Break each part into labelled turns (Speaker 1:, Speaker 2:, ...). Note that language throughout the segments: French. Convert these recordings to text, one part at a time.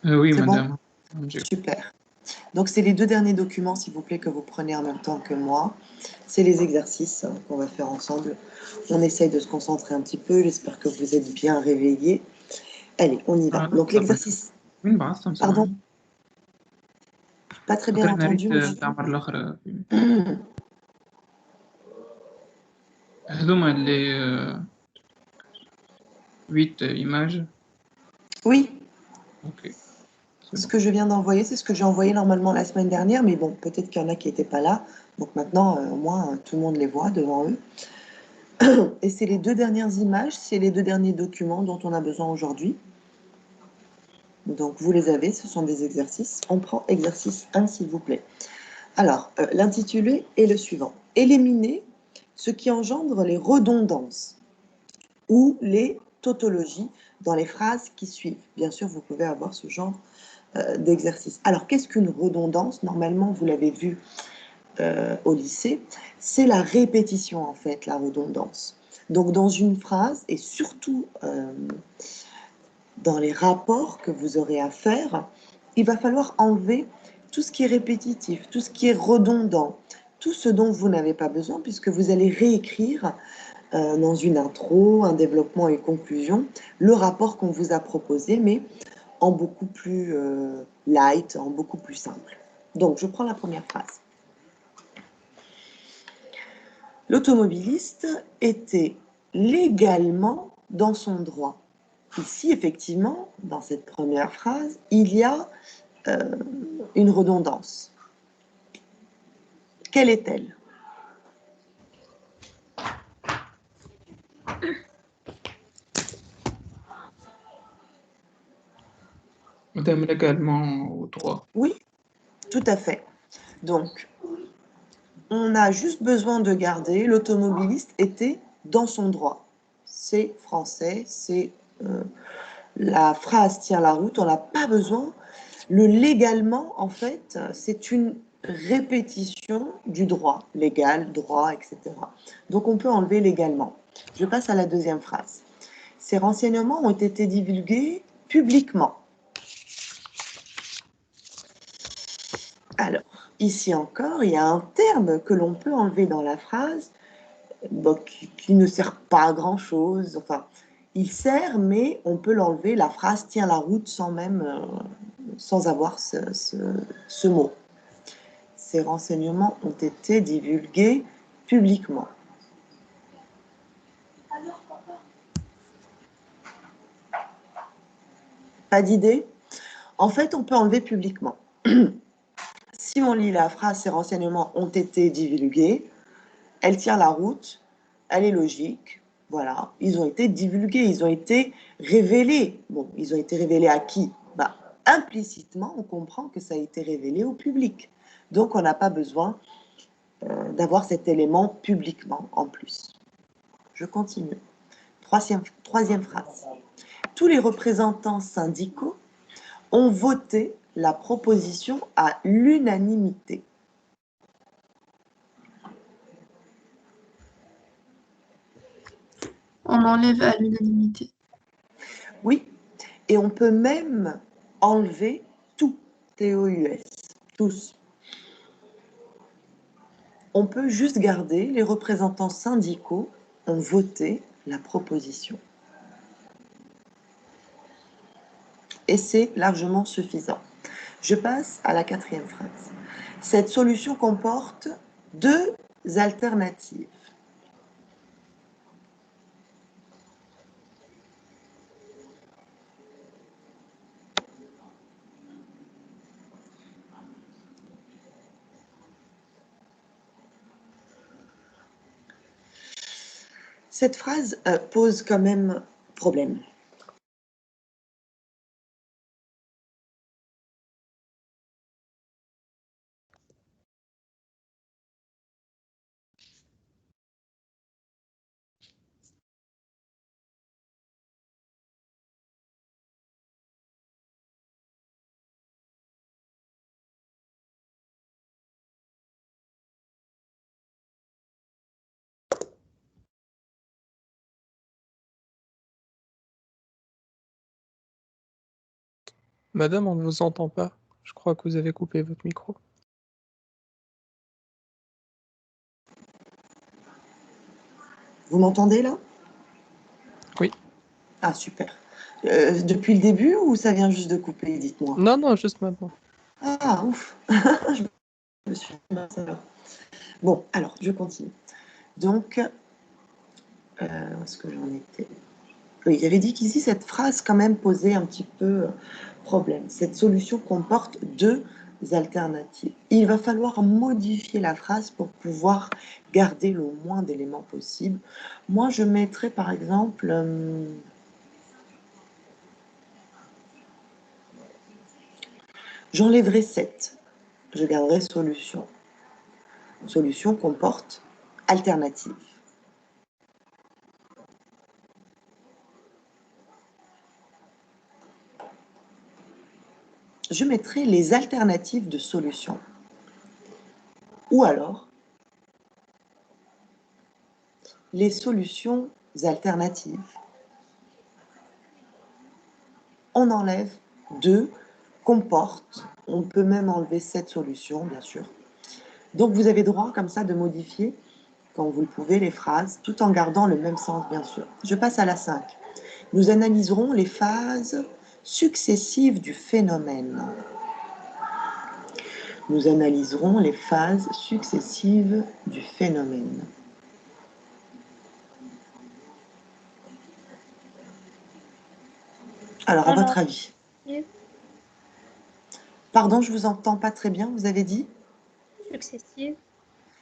Speaker 1: Oui,
Speaker 2: C'est bon?
Speaker 1: madame.
Speaker 2: Super. Donc, c'est les deux derniers documents, s'il vous plaît, que vous prenez en même temps que moi. C'est les exercices qu'on va faire ensemble. On essaye de se concentrer un petit peu. J'espère que vous êtes bien réveillés. Allez, on y va. Donc, l'exercice...
Speaker 1: وين بعثتهم
Speaker 2: Pardon?
Speaker 1: سامحني؟
Speaker 2: Pas très bien
Speaker 1: فكرة أنا
Speaker 2: entendu,
Speaker 1: ريت
Speaker 2: monsieur.
Speaker 1: العمر الآخر هذوما اللي 8 images.
Speaker 2: Oui,
Speaker 1: Ok, c'est
Speaker 2: ce
Speaker 1: bon.
Speaker 2: que je viens d'envoyer, c'est ce que j'ai envoyé normalement la semaine dernière, mais bon, peut-être qu'il y en a qui n'étaient pas là. Donc maintenant, au moins, tout le monde les voit devant eux. Et c'est les deux dernières images, c'est les deux derniers documents dont on a besoin aujourd'hui. Donc vous les avez, ce sont des exercices. On prend exercice 1, s'il vous plaît. Alors, l'intitulé est le suivant. Éliminer ce qui engendre les redondances ou les tautologies dans les phrases qui suivent. Bien sûr, vous pouvez avoir ce genre d'exercice. Alors, qu'est-ce qu'une redondance? Normalement, vous l'avez vu au lycée, c'est la répétition, en fait, la redondance. Donc, dans une phrase, et surtout dans les rapports que vous aurez à faire, il va falloir enlever tout ce qui est répétitif, tout ce qui est redondant, tout ce dont vous n'avez pas besoin, puisque vous allez réécrire dans une intro, un développement et conclusion, le rapport qu'on vous a proposé, mais en beaucoup plus light, en beaucoup plus simple. Donc, je prends la première phrase. L'automobiliste était légalement dans son droit. Ici, effectivement, dans cette première phrase, il y a une redondance. Quelle est-elle?
Speaker 1: Madame légalement au droit.
Speaker 2: Oui, tout à fait. Donc, on a juste besoin de garder l'automobiliste était dans son droit. C'est français, c'est la phrase tient la route, on n'a pas besoin. Le légalement, en fait, c'est une répétition du droit, légal, droit, etc. Donc on peut enlever légalement. Je passe à la deuxième phrase. Ces renseignements ont été divulgués publiquement. Alors, ici encore, il y a un terme que l'on peut enlever dans la phrase bon, qui ne sert pas à grand-chose. Enfin, il sert, mais on peut l'enlever. La phrase tient la route sans même, sans avoir ce mot. Ces renseignements ont été divulgués publiquement. Pas d'idée? En fait, on peut enlever publiquement. Si on lit la phrase, ces renseignements ont été divulgués, elle tient la route, elle est logique, voilà, ils ont été divulgués, ils ont été révélés. Bon, ils ont été révélés à qui? Bah, implicitement, on comprend que ça a été révélé au public. Donc, on n'a pas besoin d'avoir cet élément publiquement en plus. Je continue. Troisième phrase. Tous les représentants syndicaux ont voté la proposition à l'unanimité.
Speaker 3: On enlève à l'unanimité.
Speaker 2: Oui, et on peut même enlever tout, T-O-U-S, tous. On peut juste garder les représentants syndicaux ont voté la proposition. Et c'est largement suffisant. Je passe à la quatrième phrase. Cette solution comporte deux alternatives. Cette phrase pose quand même problème.
Speaker 4: Madame, on ne vous entend pas. Je crois que vous avez coupé votre micro.
Speaker 2: Vous m'entendez là?
Speaker 4: Oui.
Speaker 2: Ah, super. Depuis le début ou ça vient juste de couper, dites-moi?
Speaker 4: Non, non, juste maintenant.
Speaker 2: Ah, ouf. Je me suis... Bon, alors, je continue. Donc, où est-ce que j'en étais? Oui, j'avais dit qu'ici, cette phrase quand même posait un petit peu problème. Cette solution comporte deux alternatives. Il va falloir modifier la phrase pour pouvoir garder le moins d'éléments possible. Moi, je mettrais par exemple... j'enlèverai 7. Je garderai solution. Solution comporte alternative. Je mettrai les alternatives de solution. Ou alors, les solutions alternatives. On enlève 2, comporte. On peut même enlever 7 solutions, bien sûr. Donc, vous avez droit, comme ça, de modifier, quand vous le pouvez, les phrases, tout en gardant le même sens, bien sûr. Je passe à la 5. Nous analyserons les phases successives du phénomène. Nous analyserons les phases successives du phénomène. Alors, à votre avis? Pardon, je ne vous entends pas très bien, vous avez dit?
Speaker 5: Successive.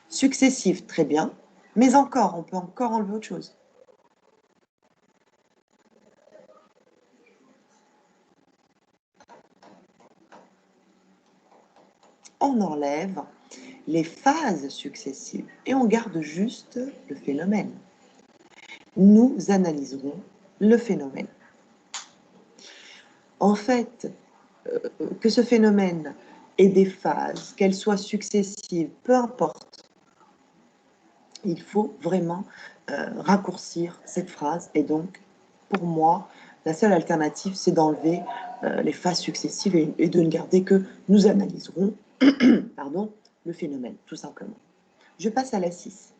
Speaker 2: Successive, très bien. Mais encore, on peut encore enlever autre chose. On enlève les phases successives et on garde juste le phénomène. Nous analyserons le phénomène. En fait, que ce phénomène ait des phases, qu'elles soient successives, peu importe, il faut vraiment raccourcir cette phrase. Et donc, pour moi, la seule alternative, c'est d'enlever les phases successives et de ne garder que nous analyserons pardon, le phénomène, tout simplement. Je passe à la 6.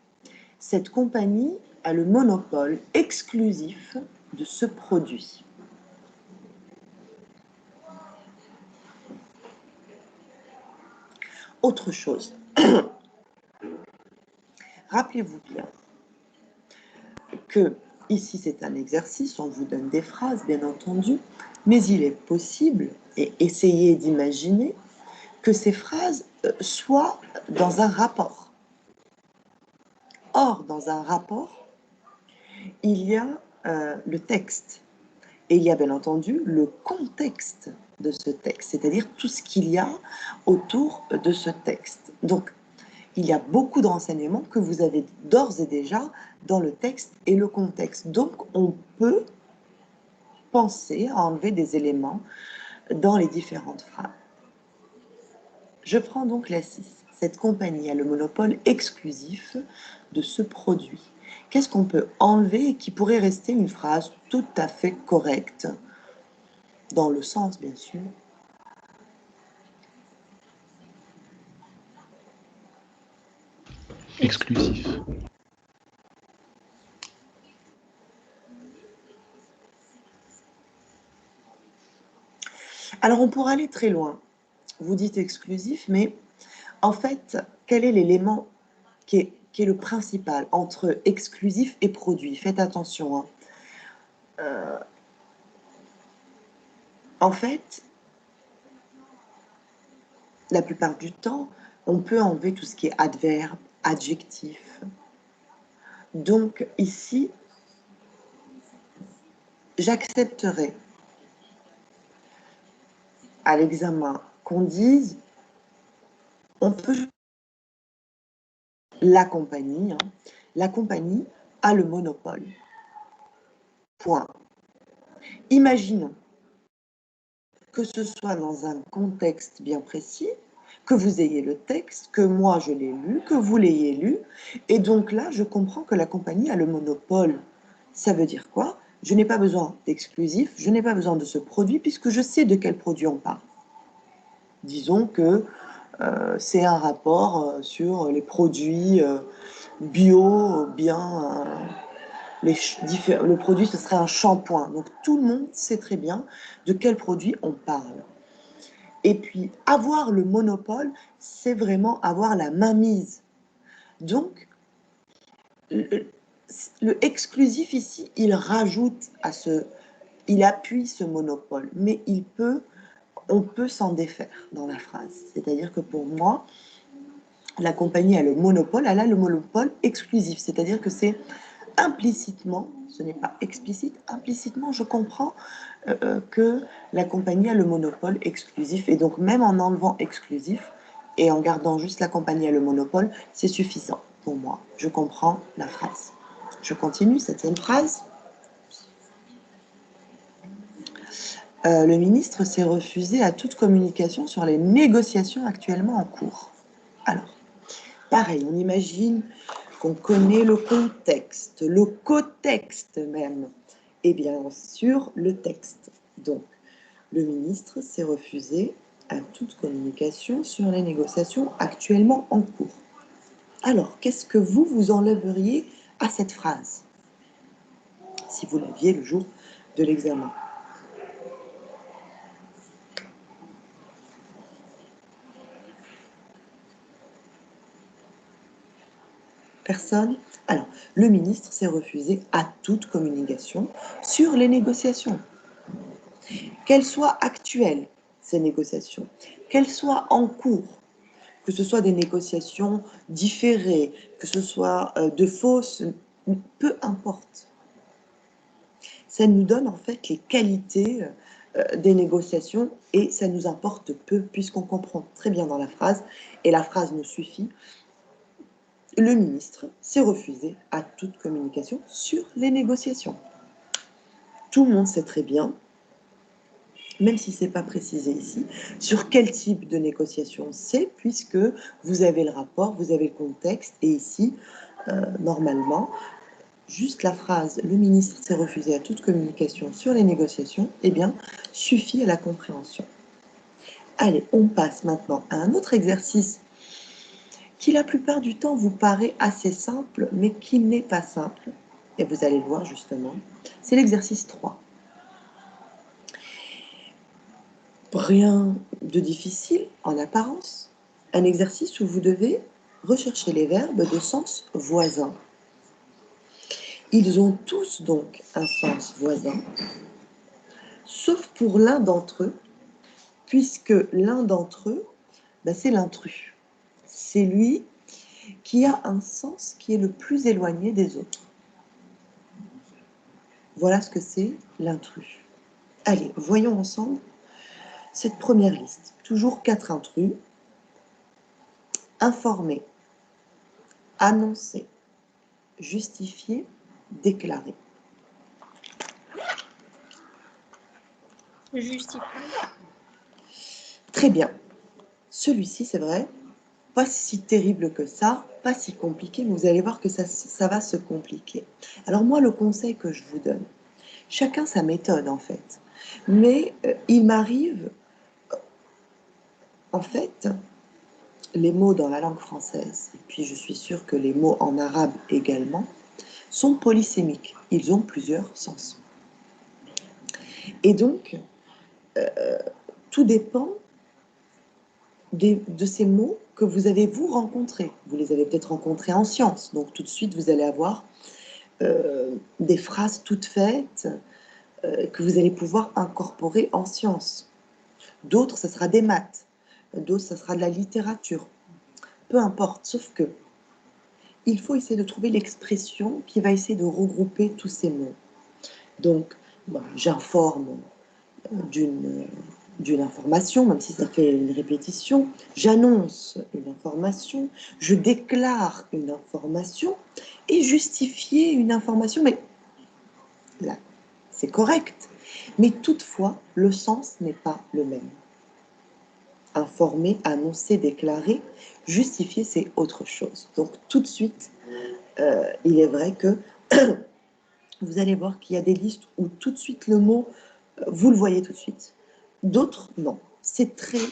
Speaker 2: Cette compagnie a le monopole exclusif de ce produit. Autre chose. Rappelez-vous bien que ici c'est un exercice, on vous donne des phrases bien entendu, mais il est possible, et essayez d'imaginer, que ces phrases soient dans un rapport. Or, dans un rapport, il y a le texte, et il y a bien entendu le contexte de ce texte, c'est-à-dire tout ce qu'il y a autour de ce texte. Donc, il y a beaucoup de renseignements que vous avez d'ores et déjà dans le texte et le contexte. Donc, on peut penser à enlever des éléments dans les différentes phrases. Je prends donc la 6. Cette compagnie a le monopole exclusif de ce produit. Qu'est-ce qu'on peut enlever et qui pourrait rester une phrase tout à fait correcte, dans le sens, bien sûr?
Speaker 6: Exclusif.
Speaker 2: Alors, on pourrait aller très loin. Vous dites exclusif, mais en fait, quel est l'élément qui est le principal entre exclusif et produit? Faites attention. En fait, la plupart du temps, on peut enlever tout ce qui est adverbe, adjectif. Donc ici, j'accepterai à l'examen qu'on dise, on peut la compagnie a le monopole. Point. Imaginons que ce soit dans un contexte bien précis, que vous ayez le texte, que moi je l'ai lu, que vous l'ayez lu, et donc là, je comprends que la compagnie a le monopole. Ça veut dire quoi? je n'ai pas besoin d'exclusif, je n'ai pas besoin de ce produit puisque je sais de quel produit on parle. Disons que c'est un rapport sur les produits bio, bien... le produit, ce serait un shampoing. Donc, tout le monde sait très bien de quel produit on parle. Et puis, avoir le monopole, c'est vraiment avoir la mainmise. Donc, le exclusif ici, il rajoute à il appuie ce monopole, mais on peut s'en défaire dans la phrase. C'est-à-dire que pour moi, la compagnie a le monopole, elle a le monopole exclusif. C'est-à-dire que c'est implicitement, ce n'est pas explicite, implicitement, je comprends que la compagnie a le monopole exclusif. Et donc, même en enlevant exclusif et en gardant juste la compagnie a le monopole, c'est suffisant pour moi. Je comprends la phrase. Je continue, 7e phrase. Le ministre s'est refusé à toute communication sur les négociations actuellement en cours. Alors, pareil, on imagine qu'on connaît le contexte, le cotexte même, et bien sûr le texte. Donc, le ministre s'est refusé à toute communication sur les négociations actuellement en cours. Alors, qu'est-ce que vous enlèveriez à cette phrase, si vous l'aviez le jour de l'examen? Personne? Alors, le ministre s'est refusé à toute communication sur les négociations. Qu'elles soient actuelles, ces négociations, qu'elles soient en cours, que ce soit des négociations différées, que ce soit de fausses, peu importe. Ça nous donne en fait les qualités des négociations et ça nous importe peu puisqu'on comprend très bien dans la phrase, et la phrase nous suffit. Le ministre s'est refusé à toute communication sur les négociations. Tout le monde sait très bien, même si ce n'est pas précisé ici, sur quel type de négociation c'est, puisque vous avez le rapport, vous avez le contexte, et ici, normalement, juste la phrase « le ministre s'est refusé à toute communication sur les négociations », eh bien, suffit à la compréhension. Allez, on passe maintenant à un autre exercice qui la plupart du temps vous paraît assez simple, mais qui n'est pas simple, et vous allez le voir justement, c'est l'exercice 3. Rien de difficile en apparence, un exercice où vous devez rechercher les verbes de sens voisin. Ils ont tous donc un sens voisin, sauf pour l'un d'entre eux, puisque l'un d'entre eux, c'est l'intrus. C'est lui qui a un sens qui est le plus éloigné des autres. Voilà ce que c'est l'intrus. Allez, voyons ensemble cette première liste. Toujours 4 intrus. Informer, annoncer, justifier, déclarer.
Speaker 3: Justifier.
Speaker 2: Très bien. Celui-ci, c'est vrai, pas si terrible que ça, pas si compliqué, mais vous allez voir que ça va se compliquer. Alors moi, le conseil que je vous donne, chacun sa méthode en fait, mais il m'arrive, en fait, les mots dans la langue française, et puis je suis sûre que les mots en arabe également, sont polysémiques. Ils ont plusieurs sens. Et donc, tout dépend de ces mots que vous avez vous rencontrés. Vous les avez peut-être rencontrés en sciences, donc tout de suite vous allez avoir des phrases toutes faites que vous allez pouvoir incorporer en sciences. D'autres, ça sera des maths, d'autres, ça sera de la littérature. Peu importe, sauf que il faut essayer de trouver l'expression qui va essayer de regrouper tous ces mots. Donc, j'informe d'une information, même si ça fait une répétition, j'annonce une information, je déclare une information et justifier une information, mais là, c'est correct. Mais toutefois, le sens n'est pas le même. Informer, annoncer, déclarer, justifier, c'est autre chose. Donc tout de suite, il est vrai que vous allez voir qu'il y a des listes où tout de suite le mot, vous le voyez tout de suite. D'autres, non. C'est très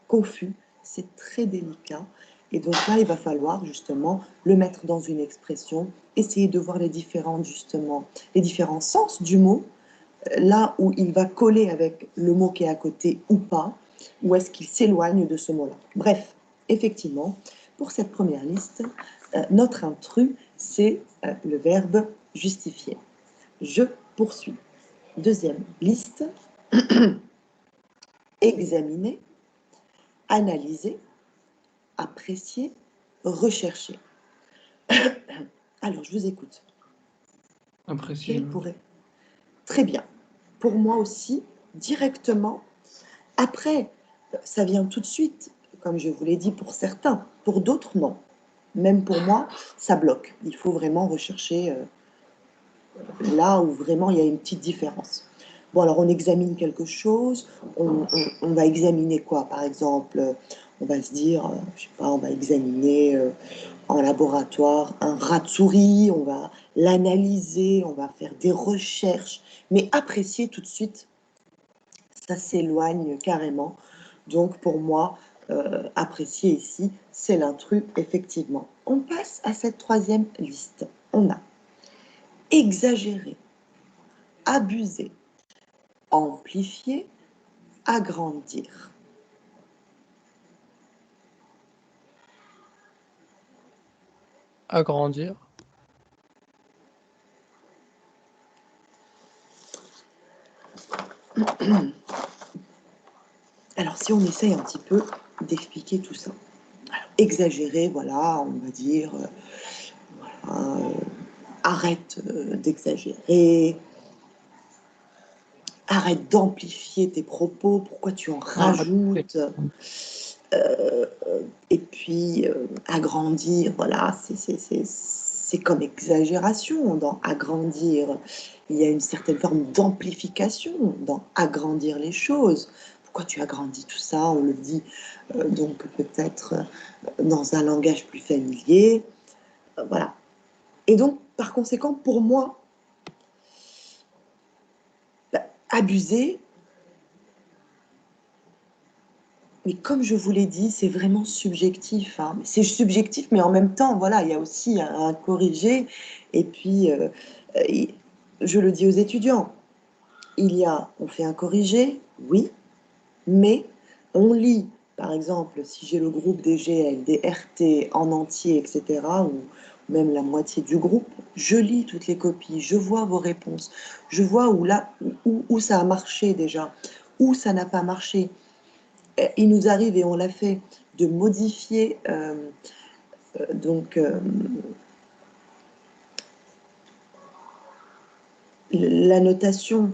Speaker 2: confus, c'est très délicat. Et donc là, il va falloir justement le mettre dans une expression, essayer de voir les différents sens du mot, là où il va coller avec le mot qui est à côté ou pas, ou est-ce qu'il s'éloigne de ce mot-là. Bref, effectivement, pour cette première liste, notre intrus, c'est le verbe justifier. Je poursuis. Deuxième liste, examiner, analyser, apprécier, rechercher. Alors, je vous écoute.
Speaker 1: Apprécier.
Speaker 2: Quel pourrait... Très bien. Pour moi aussi, directement, après, ça vient tout de suite, comme je vous l'ai dit pour certains. Pour d'autres, non. Même pour moi, ça bloque. Il faut vraiment rechercher là où vraiment il y a une petite différence. Bon, alors on examine quelque chose, on va examiner quoi? Par exemple, on va se dire, je sais pas, on va examiner en laboratoire un rat de souris, on va l'analyser, on va faire des recherches, mais apprécier tout de suite, ça s'éloigne carrément. Donc pour moi, apprécier ici, c'est l'intrus, effectivement. On passe à cette troisième liste. On a exagérer, abuser, amplifier, agrandir.
Speaker 4: Agrandir.
Speaker 2: Alors, si on essaye un petit peu d'expliquer tout ça. Alors, exagérer, voilà, on va dire, voilà, arrête d'exagérer, arrête d'amplifier tes propos, pourquoi tu en rajoutes, et puis agrandir, voilà, c'est comme exagération dans agrandir. Il y a une certaine forme d'amplification dans agrandir les choses. Pourquoi tu agrandis tout ça? On le dit donc peut-être dans un langage plus familier. Voilà. Et donc, par conséquent, pour moi, abuser, mais comme je vous l'ai dit, c'est vraiment subjectif. Hein. C'est subjectif, mais en même temps, voilà, il y a aussi un corrigé. Et puis, je le dis aux étudiants, on fait un corrigé, oui, mais on lit, par exemple, si j'ai le groupe des GL, des RT en entier, etc., ou même la moitié du groupe, je lis toutes les copies, je vois vos réponses, je vois où ça a marché déjà, où ça n'a pas marché. Il nous arrive, et on l'a fait, de modifier la notation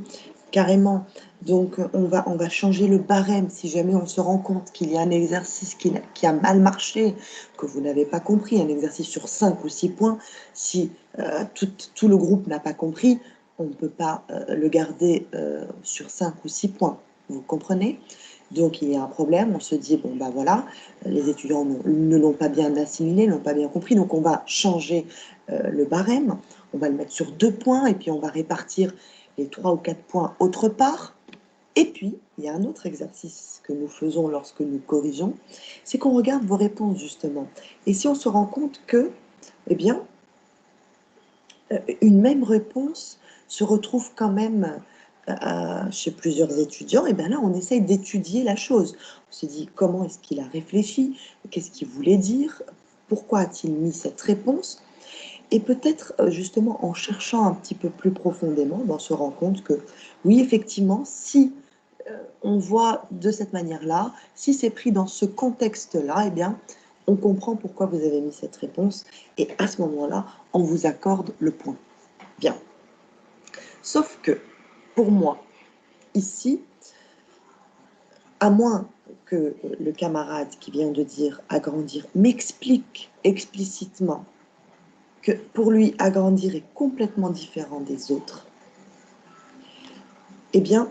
Speaker 2: carrément. Donc, on va changer le barème si jamais on se rend compte qu'il y a un exercice qui a mal marché, que vous n'avez pas compris, un exercice sur 5 ou 6 points. Si tout le groupe n'a pas compris, on ne peut pas le garder sur 5 ou 6 points. Vous comprenez? Donc, il y a un problème. On se dit, bon, ben voilà, les étudiants ne l'ont pas bien assimilé, ne l'ont pas bien compris. Donc, on va changer le barème. On va le mettre sur 2 points et puis on va répartir les 3 ou 4 points autre part. Et puis, il y a un autre exercice que nous faisons lorsque nous corrigeons, c'est qu'on regarde vos réponses, justement. Et si on se rend compte que, eh bien, une même réponse se retrouve quand même chez plusieurs étudiants, et bien là, on essaye d'étudier la chose. On se dit, comment est-ce qu'il a réfléchi? Qu'est-ce qu'il voulait dire? Pourquoi a-t-il mis cette réponse? Et peut-être, justement, en cherchant un petit peu plus profondément, on se rend compte que, oui, effectivement, si on voit de cette manière-là, si c'est pris dans ce contexte-là, eh bien, on comprend pourquoi vous avez mis cette réponse, et à ce moment-là, on vous accorde le point. Bien. Sauf que, pour moi, ici, à moins que le camarade qui vient de dire agrandir m'explique explicitement que pour lui, agrandir est complètement différent des autres, eh bien,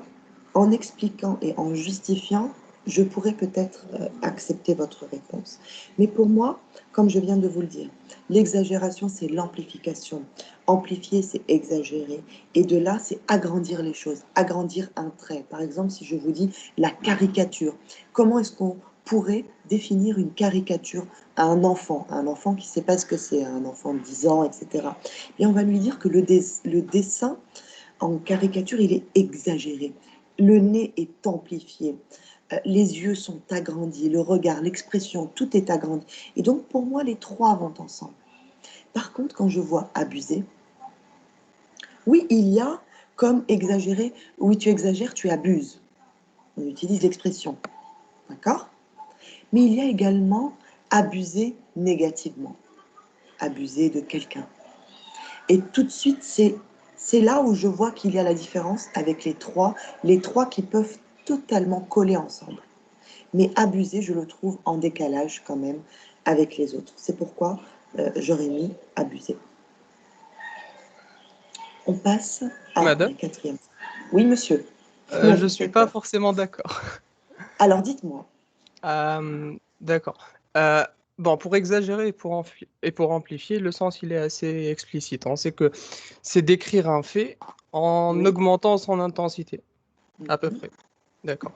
Speaker 2: en expliquant et en justifiant, je pourrais peut-être accepter votre réponse. Mais pour moi, comme je viens de vous le dire, l'exagération, c'est l'amplification. Amplifier, c'est exagérer. Et de là, c'est agrandir les choses, agrandir un trait. Par exemple, si je vous dis la caricature, comment est-ce qu'on pourrait définir une caricature à un enfant qui ne sait pas ce que c'est, un enfant de 10 ans, etc. Et on va lui dire que le dessin en caricature, il est exagéré. Le nez est amplifié. Les yeux sont agrandis, le regard, l'expression, tout est agrandi. Et donc, pour moi, les trois vont ensemble. Par contre, quand je vois abuser, oui, il y a comme exagérer, oui, tu exagères, tu abuses. On utilise l'expression, d'accord? Mais il y a également abuser négativement, abuser de quelqu'un. Et tout de suite, c'est là où je vois qu'il y a la différence avec les trois qui peuvent totalement coller ensemble. Mais abuser, je le trouve en décalage quand même avec les autres. C'est pourquoi j'aurais mis abuser. On passe à la
Speaker 4: Madame,
Speaker 2: quatrième. Oui, monsieur.
Speaker 4: je
Speaker 2: Vous
Speaker 4: ne suis
Speaker 2: faites
Speaker 4: pas
Speaker 2: peur.
Speaker 4: forcément d'accord.
Speaker 2: Alors, dites-moi.
Speaker 4: D'accord. Euh, bon, pour exagérer et pour amplifier, le sens, il est assez explicite, hein. C'est que c'est décrire un fait en
Speaker 2: Oui.
Speaker 4: augmentant son intensité, à peu près. D'accord.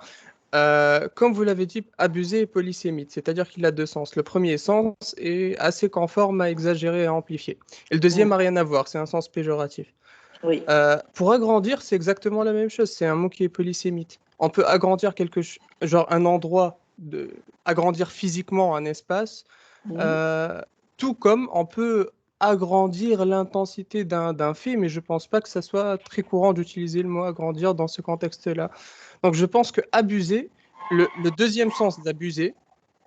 Speaker 4: Comme vous l'avez dit, abuser est polysémite, c'est-à-dire qu'il a deux sens. Le premier sens est assez conforme à exagérer et à amplifier. Et le deuxième n'a rien à voir, c'est un sens péjoratif.
Speaker 2: Oui.
Speaker 4: Pour agrandir, c'est exactement la même chose, c'est un mot qui est polysémite. On peut agrandir genre un endroit, agrandir physiquement un espace,
Speaker 2: Oui.
Speaker 4: euh, tout comme on peut agrandir l'intensité d'un fait, mais je ne pense pas que ça soit très courant d'utiliser le mot agrandir dans ce contexte-là. Donc je pense que abuser, le deuxième sens d'abuser,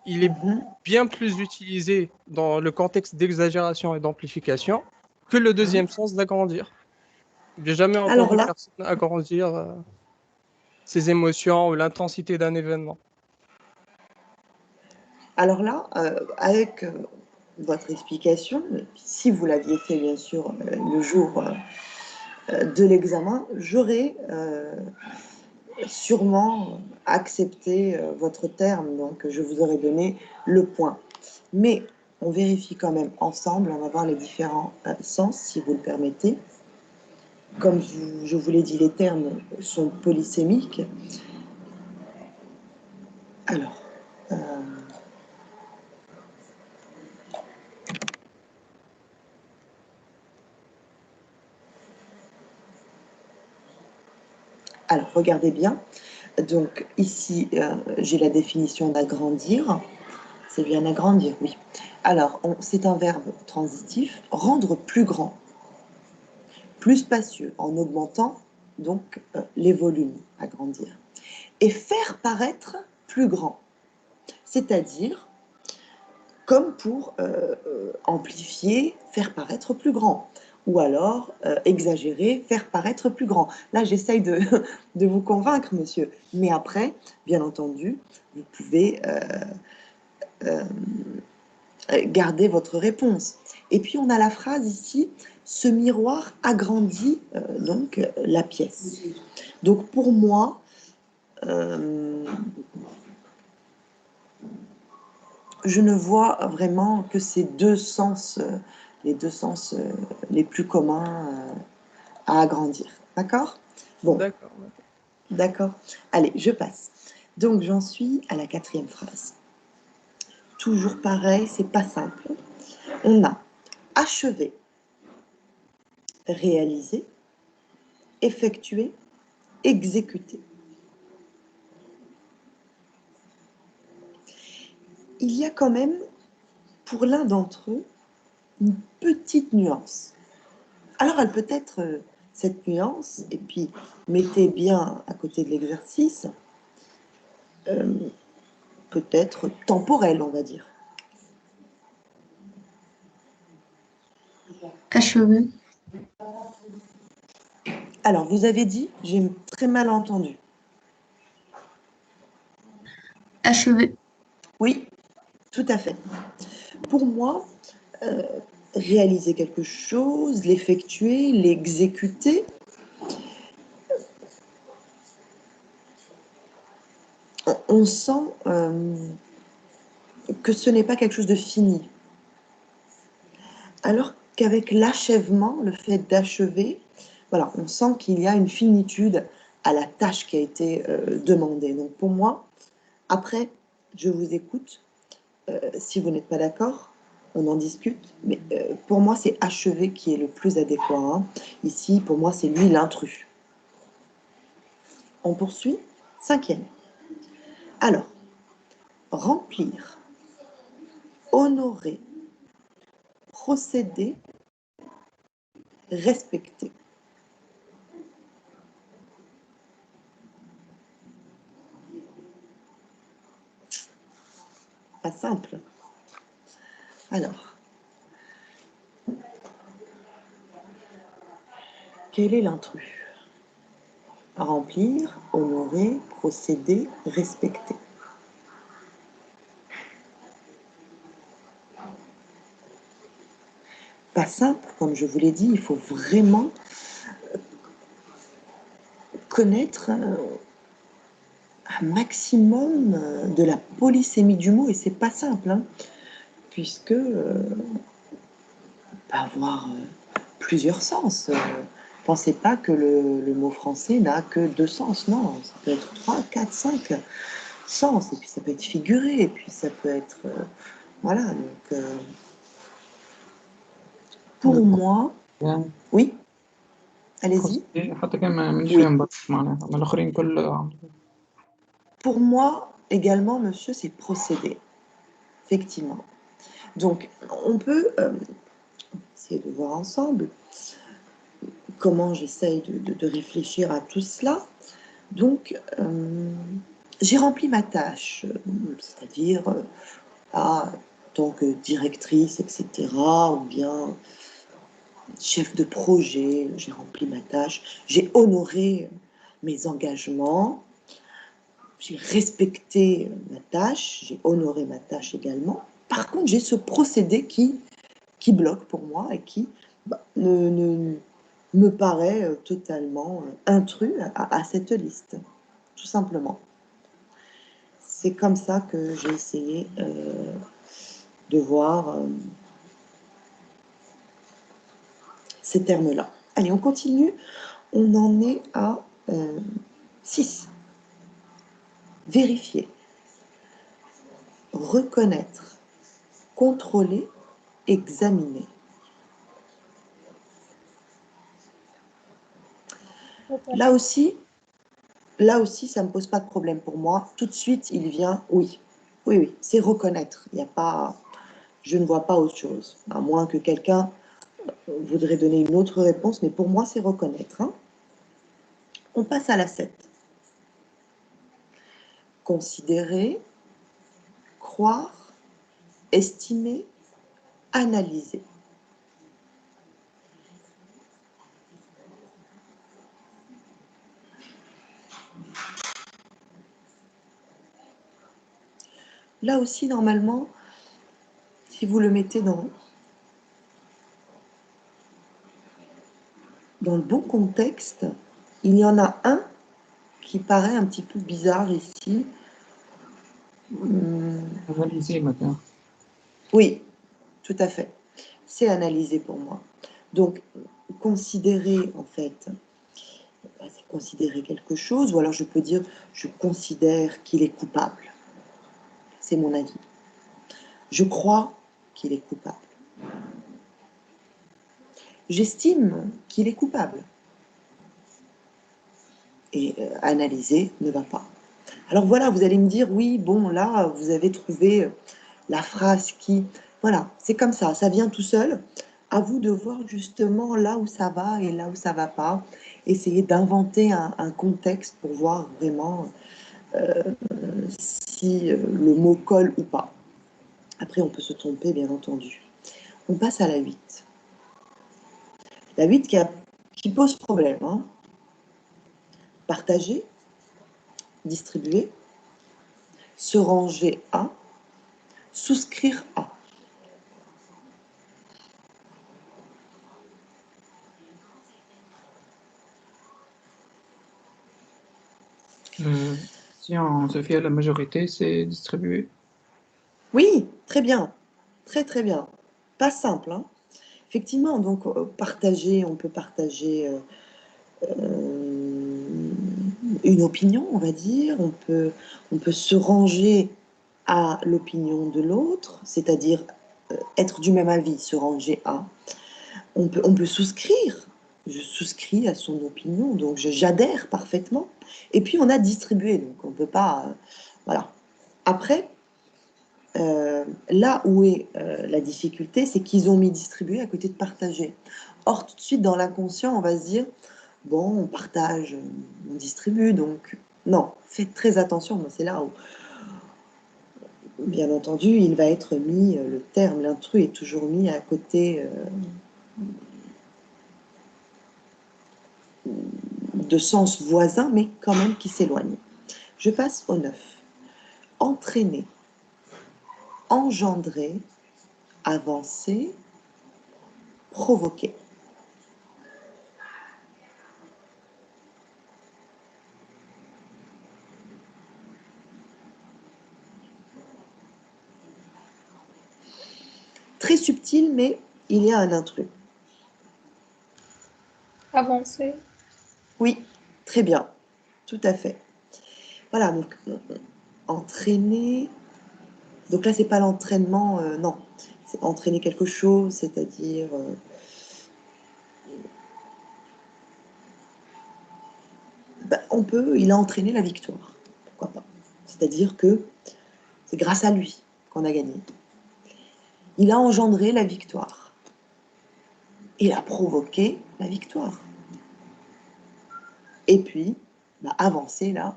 Speaker 4: il est
Speaker 2: Mhm.
Speaker 4: bien plus utilisé dans le contexte d'exagération et d'amplification que le
Speaker 2: Mhm.
Speaker 4: deuxième sens d'agrandir. J'ai jamais
Speaker 2: Alors
Speaker 4: entendu
Speaker 2: là,
Speaker 4: personne agrandir ses émotions ou l'intensité d'un événement.
Speaker 2: avec votre explication, si vous l'aviez fait bien sûr le jour de l'examen, j'aurais sûrement accepté votre terme, donc je vous aurais donné le point. Mais on vérifie quand même ensemble, on va voir les différents sens, si vous le permettez. Comme je vous l'ai dit, les termes sont polysémiques. Alors, regardez bien. Donc ici, j'ai la définition d'agrandir. C'est bien agrandir, oui. Alors, c'est un verbe transitif. Rendre plus grand, plus spacieux, en augmentant donc les volumes, agrandir. Et faire paraître plus grand, c'est-à-dire comme pour amplifier, faire paraître plus grand. Ou alors exagérer, faire paraître plus grand. Là, j'essaye de vous convaincre, monsieur. Mais après, bien entendu, vous pouvez garder votre réponse. Et puis, on a la phrase ici, ce miroir agrandit donc la pièce. Donc, pour moi, je ne vois vraiment que ces deux sens, les deux sens les plus communs à agrandir. D'accord? Bon,
Speaker 4: D'accord.
Speaker 2: d'accord. Allez, je passe. Donc, j'en suis à la quatrième phrase. Toujours pareil, c'est pas simple. On a achevé, réalisé, effectué, exécuté. Il y a quand même, pour l'un d'entre eux, une petite nuance. Alors, elle peut être cette nuance, et puis mettez bien à côté de l'exercice, peut-être temporelle, on va dire.
Speaker 3: Achevé.
Speaker 2: Alors, vous avez dit, j'ai très mal entendu.
Speaker 3: Achevé.
Speaker 2: Oui, tout à fait. Pour moi, réaliser quelque chose, l'effectuer, l'exécuter, on sent que ce n'est pas quelque chose de fini. Alors qu'avec l'achèvement, le fait d'achever, voilà, on sent qu'il y a une finitude à la tâche qui a été demandée. Donc pour moi, après, je vous écoute. Si vous n'êtes pas d'accord, on en discute. Mais pour moi, c'est achever qui est le plus adéquat, hein. Ici, pour moi, c'est lui l'intrus. On poursuit. 5e. Alors, remplir, honorer, procéder, respecter. Pas simple. Alors, quel est l'intrus? Remplir, honorer, procéder, respecter. Pas simple, comme je vous l'ai dit, il faut vraiment connaître un maximum de la polysémie du mot, et c'est pas simple, hein, puisque on peut avoir plusieurs sens. Pensez pas que le mot français n'a que 2 sens, non, ça peut être 3, 4, 5 sens, et puis ça peut être figuré, et puis ça peut être... voilà, donc... pour moi... Oui, allez-y.
Speaker 1: حتى كان مانيش
Speaker 2: Oui.
Speaker 1: فاهم برك معناها من الآخرين كل
Speaker 2: Pour moi, également, monsieur, c'est procéder, effectivement. Donc, on peut essayer de voir ensemble comment j'essaye de réfléchir à tout cela. Donc, j'ai rempli ma tâche, c'est-à-dire en tant que directrice, etc., ou bien chef de projet, j'ai rempli ma tâche, j'ai honoré mes engagements, j'ai respecté ma tâche, j'ai honoré ma tâche également. Par contre, j'ai ce procédé qui bloque pour moi et qui me paraît totalement intrus à cette liste, tout simplement. C'est comme ça que j'ai essayé de voir ces termes-là. Allez, on continue. On en est à 6. Vérifier, reconnaître, contrôler, examiner. Là aussi, ça ne me pose pas de problème pour moi. Tout de suite, il vient, oui, c'est reconnaître. Il n'y a pas, je ne vois pas autre chose, à moins que quelqu'un voudrait donner une autre réponse, mais pour moi, c'est reconnaître, hein. On passe à la 7. Considérer, croire, estimer, analyser. Là aussi, normalement, si vous le mettez dans le bon contexte, il y en a un qui paraît un petit peu bizarre ici.
Speaker 1: analyser مثلا.
Speaker 2: Oui, tout à fait. C'est analyser pour moi. Donc, considérer, en fait, c'est considérer quelque chose, ou alors je peux dire, je considère qu'il est coupable. C'est mon avis. Je crois qu'il est coupable. J'estime qu'il est coupable. Et analyser ne va pas. Alors voilà, vous allez me dire, oui, bon, là, vous avez trouvé la phrase qui... Voilà, c'est comme ça vient tout seul. À vous de voir justement là où ça va et là où ça va pas. Essayer d'inventer un contexte pour voir vraiment si le mot colle ou pas. Après, on peut se tromper, bien entendu. On passe à la 8. La 8 qui pose problème, hein. Partager, distribuer, se ranger à, souscrire à.
Speaker 1: Si on se fie à la majorité, c'est distribué.
Speaker 2: Oui, très bien. Très, très bien. Pas simple, hein. Effectivement, donc partager, on peut partager une opinion, on va dire. On peut se ranger à l'opinion de l'autre, c'est-à-dire être du même avis, se ranger à. On peut souscrire. Je souscris à son opinion, donc j'adhère parfaitement. Et puis on a distribué, donc on ne peut pas. Voilà. Après, là où est la difficulté, c'est qu'ils ont mis distribuer à côté de partager. Or, tout de suite, dans l'inconscient, on va se dire, bon, on partage, on distribue, donc non, faites très attention. C'est là où, bien entendu, il va être mis, le terme, l'intrus est toujours mis à côté de sens voisin, mais quand même qui s'éloigne. Je passe au 9. Entraîner, engendrer, avancer, provoquer. Très subtil, mais il y a un intrus.
Speaker 3: Avancer.
Speaker 2: Oui, très bien, tout à fait. Voilà, donc entraîner. Donc là, c'est pas l'entraînement, non. C'est entraîner quelque chose, c'est-à-dire il a entraîné la victoire. Pourquoi pas? C'est-à-dire que c'est grâce à lui qu'on a gagné. Il a engendré la victoire. Il a provoqué la victoire. Et puis, avancer là,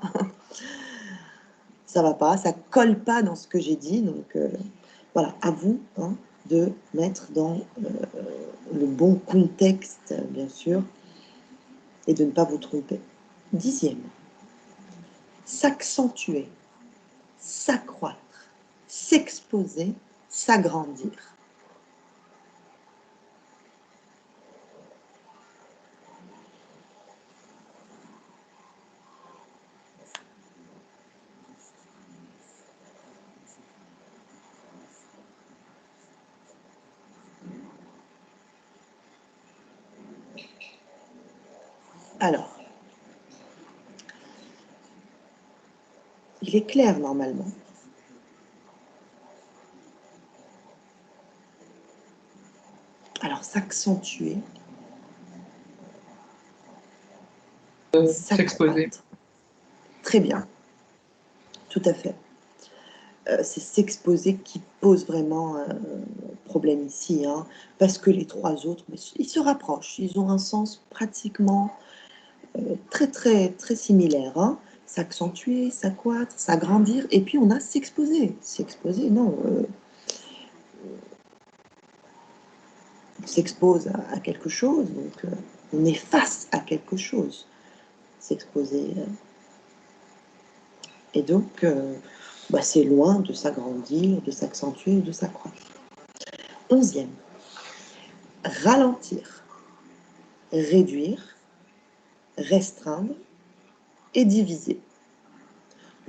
Speaker 2: ça va pas, ça colle pas dans ce que j'ai dit. Donc voilà, à vous de mettre dans le bon contexte, bien sûr, et de ne pas vous tromper. 10e, s'accentuer, s'accroître, s'exposer, s'agrandir. Alors, il est clair normalement. Alors, s'accentuer,
Speaker 1: S'exposer.
Speaker 2: s'accroître. Très bien, tout à fait. C'est s'exposer qui pose vraiment problème ici, parce que les trois autres, ils se rapprochent, ils ont un sens pratiquement très, très, très similaire. S'accentuer, s'accroître, s'agrandir, et puis on a s'exposer. S'exposer, non. On s'expose à quelque chose, donc on est face à quelque chose. S'exposer. Et donc, c'est loin de s'agrandir, de s'accentuer ou de s'accroître. 11e, ralentir, réduire, restreindre et diviser.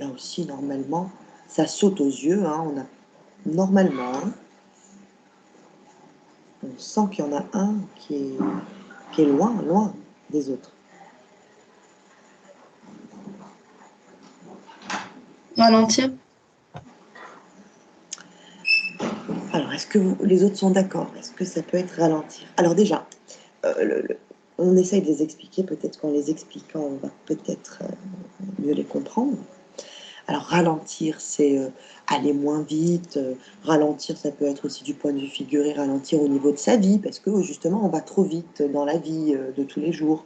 Speaker 2: Là aussi, normalement, ça saute aux yeux. On a normalement, on sent qu'il y en a un qui est loin, loin des autres.
Speaker 3: Ralentir.
Speaker 2: Alors, est-ce que les autres sont d'accord? Est-ce que ça peut être ralentir? Alors déjà, on essaye de les expliquer. Peut-être qu'en les expliquant, on va peut-être mieux les comprendre. Alors, ralentir, c'est aller moins vite. Ralentir, ça peut être aussi du point de vue figuré, ralentir au niveau de sa vie, parce que justement, on va trop vite dans la vie de tous les jours.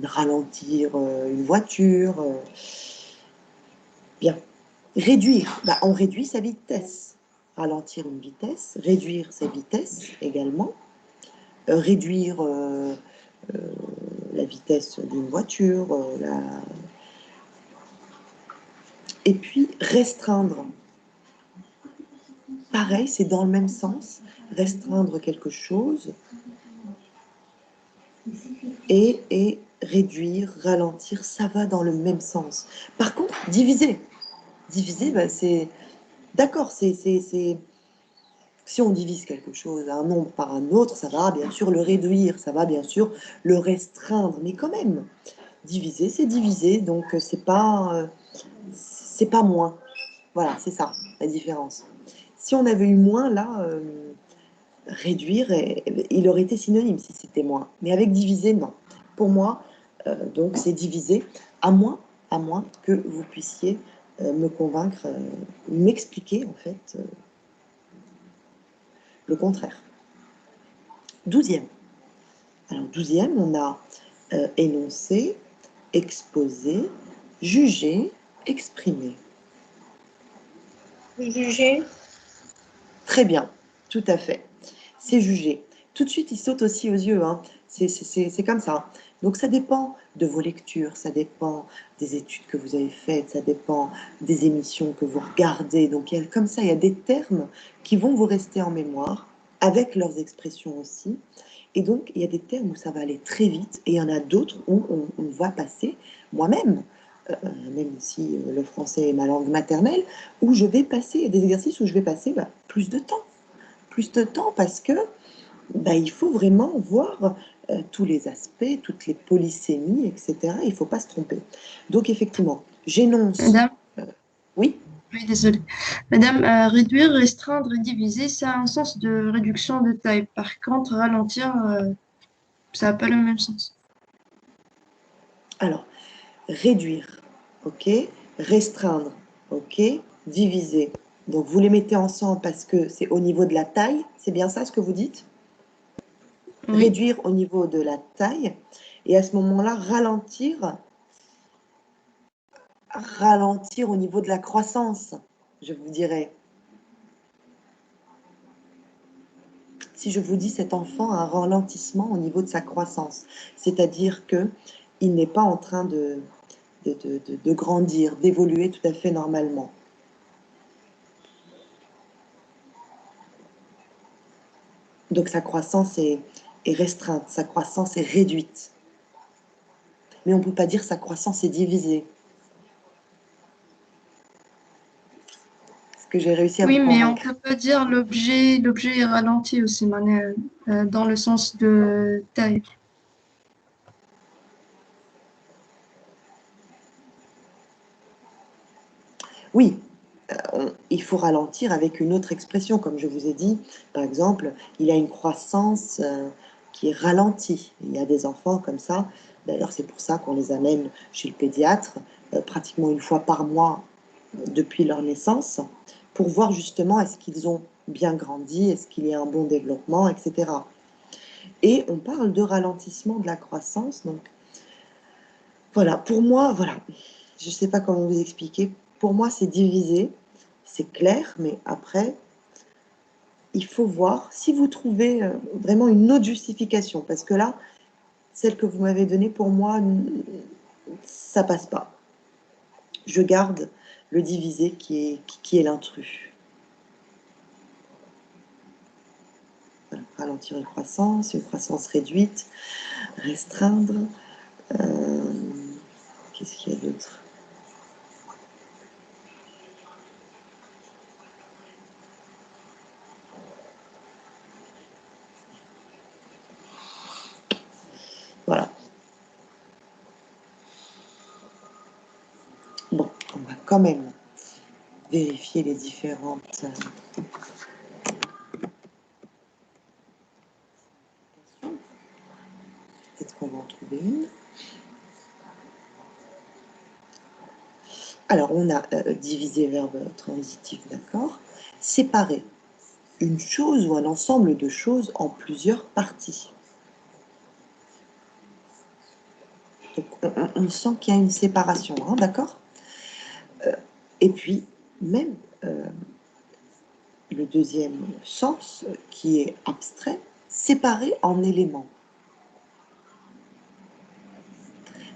Speaker 2: Ralentir une voiture. Bien. Réduire, on réduit sa vitesse. Ralentir une vitesse, réduire sa vitesse également. Réduire la vitesse d'une voiture, et puis restreindre. Pareil, c'est dans le même sens, restreindre quelque chose et réduire, ralentir, ça va dans le même sens. Par contre, diviser. Diviser, bah, c'est... D'accord, si on divise quelque chose, un nombre par un autre, ça va bien sûr le réduire, ça va bien sûr le restreindre, mais quand même, diviser, donc c'est pas moins. Voilà, c'est ça la différence. Si on avait eu moins, là, réduire, il aurait été synonyme si c'était moins. Mais avec diviser, non. Pour moi, donc c'est diviser, à moins que vous puissiez me convaincre, m'expliquer en fait le contraire. 12e. Alors 12e, on a énoncé, exposé, jugé, exprimé.
Speaker 3: Juger.
Speaker 2: Très bien, tout à fait. C'est jugé. Tout de suite, il saute aussi aux yeux. Hein. C'est comme ça. Donc ça dépend de vos lectures, ça dépend des études que vous avez faites, ça dépend des émissions que vous regardez. Donc comme ça, il y a des termes qui vont vous rester en mémoire, avec leurs expressions aussi. Et donc, il y a des termes où ça va aller très vite, et il y en a d'autres où on va passer, moi-même, même si le français est ma langue maternelle, où je vais passer, des exercices où je vais passer plus de temps. Plus de temps parce que il faut vraiment voir tous les aspects, toutes les polysémies, etc. Il ne faut pas se tromper. Donc, effectivement, j'énonce.
Speaker 3: Madame,
Speaker 2: Oui,
Speaker 3: oui, désolée. Madame, réduire, restreindre et diviser, ça a un sens de réduction de taille. Par contre, ralentir, ça n'a pas le même sens.
Speaker 2: alors, réduire, ok, restreindre, ok, diviser. Donc, vous les mettez ensemble parce que c'est au niveau de la taille, c'est bien ça ce que vous dites?
Speaker 3: Oui,
Speaker 2: Réduire au niveau de la taille, et à ce moment-là, ralentir au niveau de la croissance, je vous dirais. Si je vous dis cet enfant a un ralentissement au niveau de sa croissance, c'est-à-dire qu'il n'est pas en train de grandir, d'évoluer tout à fait normalement. Donc sa croissance est restreinte, sa croissance est réduite. Mais on ne peut pas dire sa croissance est divisée. Est-ce que j'ai réussi à vous
Speaker 3: oui, mais on
Speaker 2: convaincre?
Speaker 3: peut pas dire l'objet est ralenti aussi, dans le sens de taille.
Speaker 2: Oui, il faut ralentir avec une autre expression, comme je vous ai dit. Par exemple, il a une croissance qui est ralentie. Il y a des enfants comme ça. D'ailleurs, c'est pour ça qu'on les amène chez le pédiatre pratiquement une fois par mois depuis leur naissance, pour voir justement est-ce qu'ils ont bien grandi, est-ce qu'il y a un bon développement, etc. Et on parle de ralentissement de la croissance. Donc, voilà, pour moi, voilà, je ne sais pas comment vous expliquer. Pour moi, c'est divisé, c'est clair, mais après, il faut voir si vous trouvez vraiment une autre justification, parce que là, celle que vous m'avez donnée, pour moi, ça passe pas. Je garde le divisé qui est l'intrus. Voilà, ralentir une croissance réduite, restreindre. Qu'est-ce qu'il y a d'autre? Voilà. Bon, on va quand même vérifier les différentes peut-être qu'on va en trouver une. Alors, on a divisé verbe transitif, d'accord. Séparer une chose ou un ensemble de choses en plusieurs parties. Donc, on sent qu'il y a une séparation, hein, d'accord. Et puis, même le deuxième sens, qui est abstrait, séparer en éléments.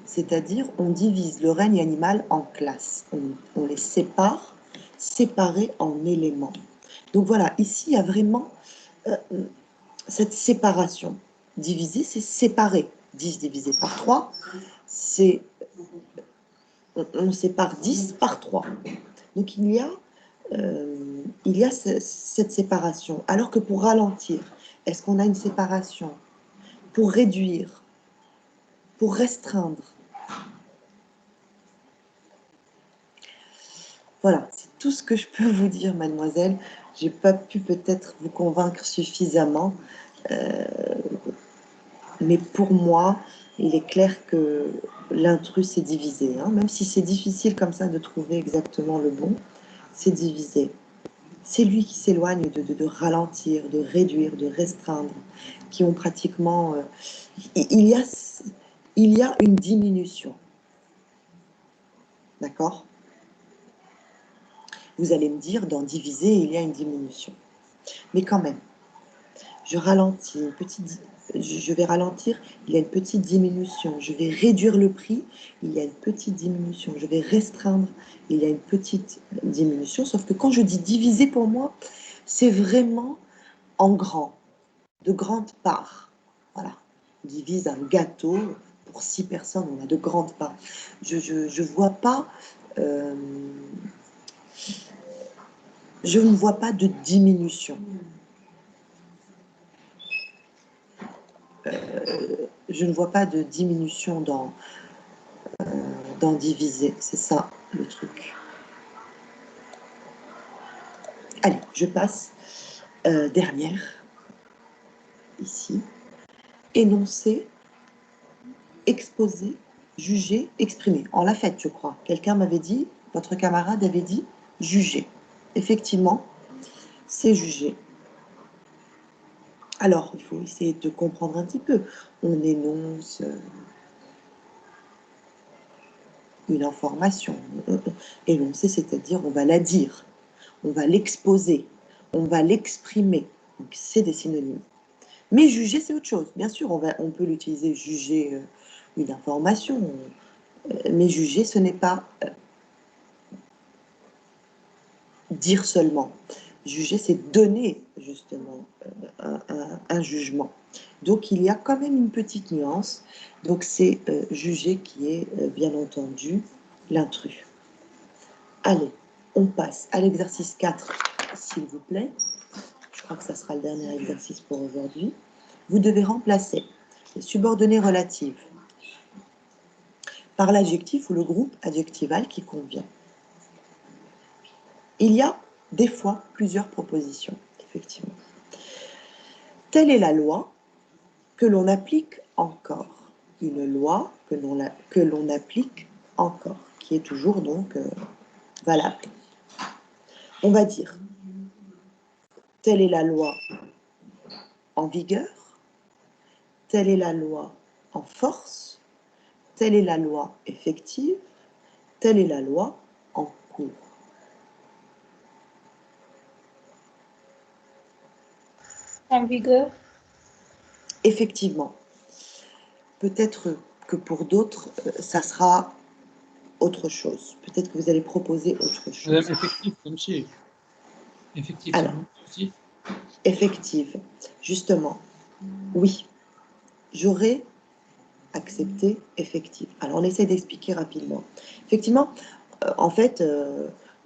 Speaker 2: C'est-à-dire, on divise le règne animal en classes. On les sépare, séparés en éléments. Donc voilà, ici, il y a vraiment cette séparation. Diviser, c'est séparer. 10 divisé par 3, c'est on sépare 10 par 3. Donc il y a cette séparation. Alors que pour ralentir, est-ce qu'on a une séparation? Pour réduire, pour restreindre. Voilà, c'est tout ce que je peux vous dire, mademoiselle. Je n'ai pas pu peut-être vous convaincre suffisamment. Mais pour moi, il est clair que l'intrus est divisé. Hein. Même si c'est difficile comme ça de trouver exactement le bon, c'est divisé. C'est lui qui s'éloigne de ralentir, de réduire, de restreindre, qui ont pratiquement... il y a une diminution. D'accord? Vous allez me dire, dans diviser, il y a une diminution. Mais quand même, je ralentis, je vais ralentir, il y a une petite diminution. Je vais réduire le prix, il y a une petite diminution. Je vais restreindre, il y a une petite diminution. Sauf que quand je dis diviser, pour moi, c'est vraiment en grand, de grandes parts. Voilà, on divise un gâteau pour 6 personnes, on a de grandes parts. Je vois pas... je ne vois pas de diminution. Je ne vois pas de diminution dans diviser. C'est ça le truc. Allez, je passe. Dernière. Ici. Énoncer, exposer, juger, exprimer. On l'a fait, je crois. Quelqu'un m'avait dit, votre camarade avait dit, juger. Effectivement, c'est juger. Alors, il faut essayer de comprendre un petit peu. On énonce une information. Énoncer, c'est-à-dire on va la dire, on va l'exposer, on va l'exprimer. Donc, c'est des synonymes. Mais juger, c'est autre chose. Bien sûr, on peut l'utiliser, juger une information, mais juger, ce n'est pas dire seulement. Juger, c'est donner justement un jugement. Donc, il y a quand même une petite nuance. Donc, c'est juger qui est, bien entendu, l'intrus. Allez, on passe à l'exercice 4, s'il vous plaît. Je crois que ça sera le dernier exercice pour aujourd'hui. Vous devez remplacer les subordonnées relatives par l'adjectif ou le groupe adjectival qui convient. Il y a des fois plusieurs propositions, effectivement. Telle est la loi que l'on applique encore. Une loi que l'on applique encore, qui est toujours donc valable. On va dire, telle est la loi en vigueur, telle est la loi en force, telle est la loi effective, telle est la loi en cours.
Speaker 5: En vigueur.
Speaker 2: Effectivement. Peut-être que pour d'autres, ça sera autre chose. Peut-être que vous allez proposer autre chose.
Speaker 1: Madame, effective aussi. Effective,
Speaker 2: Alors,
Speaker 1: aussi.
Speaker 2: Effective, justement. Oui, j'aurais accepté effective. Alors, on essaie d'expliquer rapidement. Effectivement, en fait,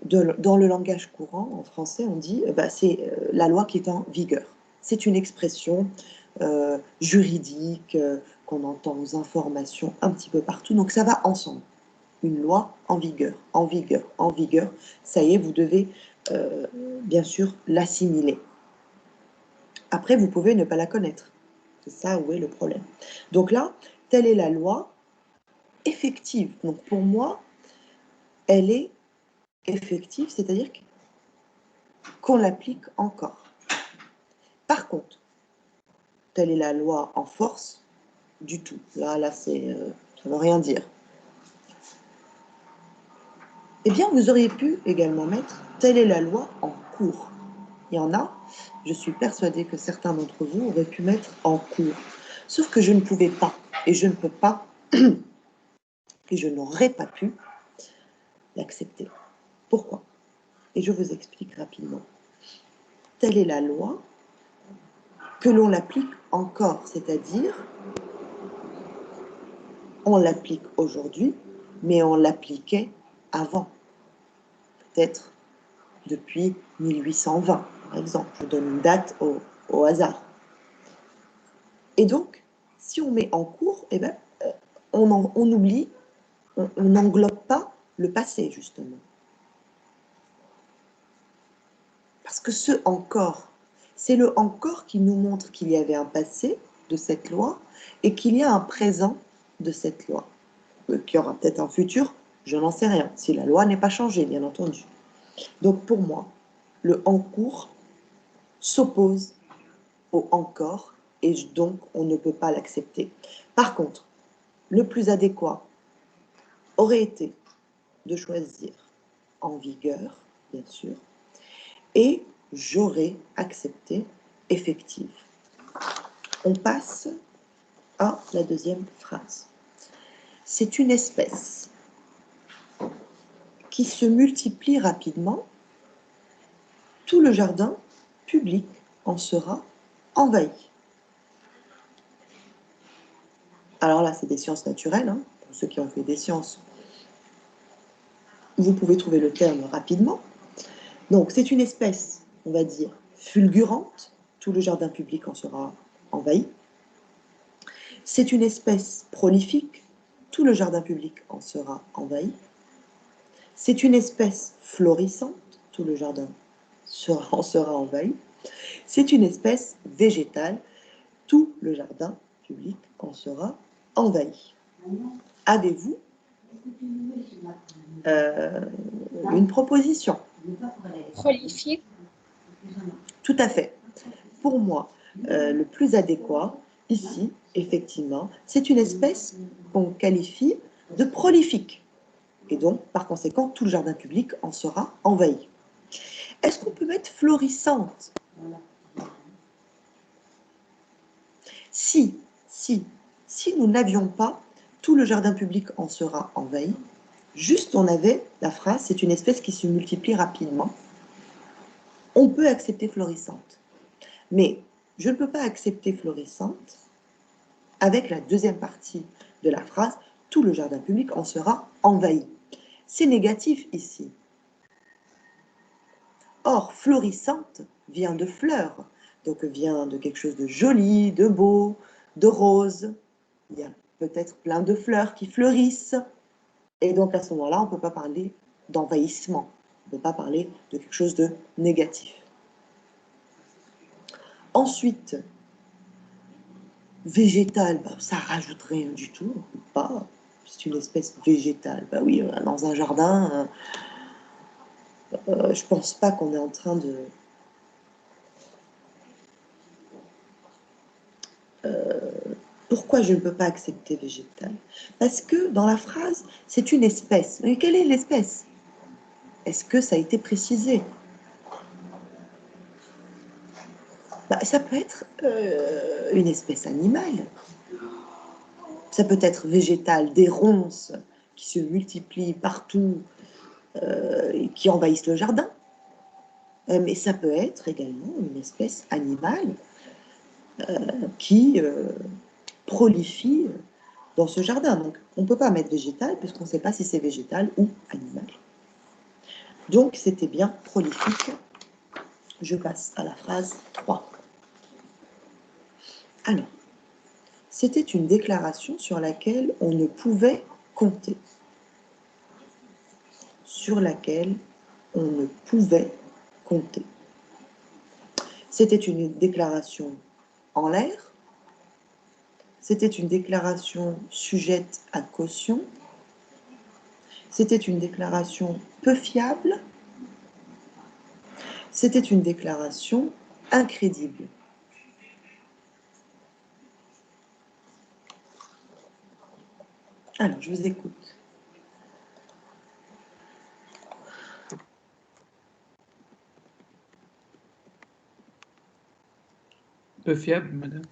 Speaker 2: dans le langage courant, en français, on dit c'est la loi qui est en vigueur. C'est une expression juridique qu'on entend aux informations un petit peu partout. Donc, ça va ensemble. Une loi en vigueur, en vigueur, en vigueur. Ça y est, vous devez bien sûr l'assimiler. Après, vous pouvez ne pas la connaître. C'est ça où est le problème. Donc là, telle est la loi effective. Donc pour moi, elle est effective, c'est-à-dire qu'on l'applique encore. Par contre, telle est la loi en force, du tout. Là, ça ne veut rien dire. Eh bien, vous auriez pu également mettre telle est la loi en cours. Il y en a, je suis persuadée que certains d'entre vous auraient pu mettre en cours. Sauf que je ne pouvais pas, et je ne peux pas, et je n'aurais pas pu l'accepter. Pourquoi? Et je vous explique rapidement. Telle est la loi que l'on l'applique encore, c'est-à-dire On l'applique aujourd'hui, mais on l'appliquait avant, peut-être depuis 1820, par exemple. Je donne une date au hasard. Et donc, si on met en cours, eh ben, on oublie, on n'englobe pas le passé, justement. Parce que ce encore, c'est le encore qui nous montre qu'il y avait un passé de cette loi et qu'il y a un présent de cette loi. Qu'il y aura peut-être un futur, je n'en sais rien, si la loi n'est pas changée, bien entendu. Donc pour moi, le en cours s'oppose au encore et donc on ne peut pas l'accepter. Par contre, le plus adéquat aurait été de choisir en vigueur, bien sûr, et j'aurais accepté effective. On passe à la deuxième phrase. C'est une espèce qui se multiplie rapidement. Tout le jardin public en sera envahi. Alors là, c'est des sciences naturelles, hein, pour ceux qui ont fait des sciences. Vous pouvez trouver le terme rapidement. Donc, c'est une espèce, on va dire, fulgurante. Tout le jardin public en sera envahi. C'est une espèce prolifique. Tout le jardin public en sera envahi. C'est une espèce florissante. Tout le jardin en sera envahi. C'est une espèce végétale. Tout le jardin public en sera envahi. Avez-vous une proposition?
Speaker 5: Prolifique.
Speaker 2: Tout à fait. Pour moi, le plus adéquat, ici, effectivement, c'est une espèce qu'on qualifie de prolifique. Et donc, par conséquent, tout le jardin public en sera envahi. Est-ce qu'on peut mettre florissante? Si nous n'avions pas tout le jardin public en sera envahi, juste on avait la phrase, c'est une espèce qui se multiplie rapidement, on peut accepter florissante. Mais je ne peux pas accepter florissante avec la deuxième partie de la phrase, tout le jardin public en sera envahi. C'est négatif ici. Or, florissante vient de fleurs, donc vient de quelque chose de joli, de beau, de rose. Il y a peut-être plein de fleurs qui fleurissent. Et donc à ce moment-là, on ne peut pas parler d'envahissement. On ne peut pas parler de quelque chose de négatif. Ensuite, végétale, ça rajoute rien du tout. Pas. C'est une espèce végétale. Bah oui, dans un jardin, je pense pas qu'on est en train de... Pourquoi je ne peux pas accepter végétal? Parce que dans la phrase, c'est une espèce. Mais quelle est l'espèce? Est-ce que ça a été précisé? Ça peut être une espèce animale. Ça peut être végétal, des ronces qui se multiplient partout et qui envahissent le jardin. Mais ça peut être également une espèce animale qui prolifie dans ce jardin. Donc, on ne peut pas mettre végétal puisqu'on ne sait pas si c'est végétal ou animal. Donc, c'était bien prolifique. Je passe à la phrase 3. Alors, c'était une déclaration sur laquelle on ne pouvait compter. Sur laquelle on ne pouvait compter. C'était une déclaration en l'air. C'était une déclaration sujette à caution. C'était une déclaration peu fiable. C'était une déclaration incrédible. Alors, je vous écoute.
Speaker 1: Peu fiable, madame.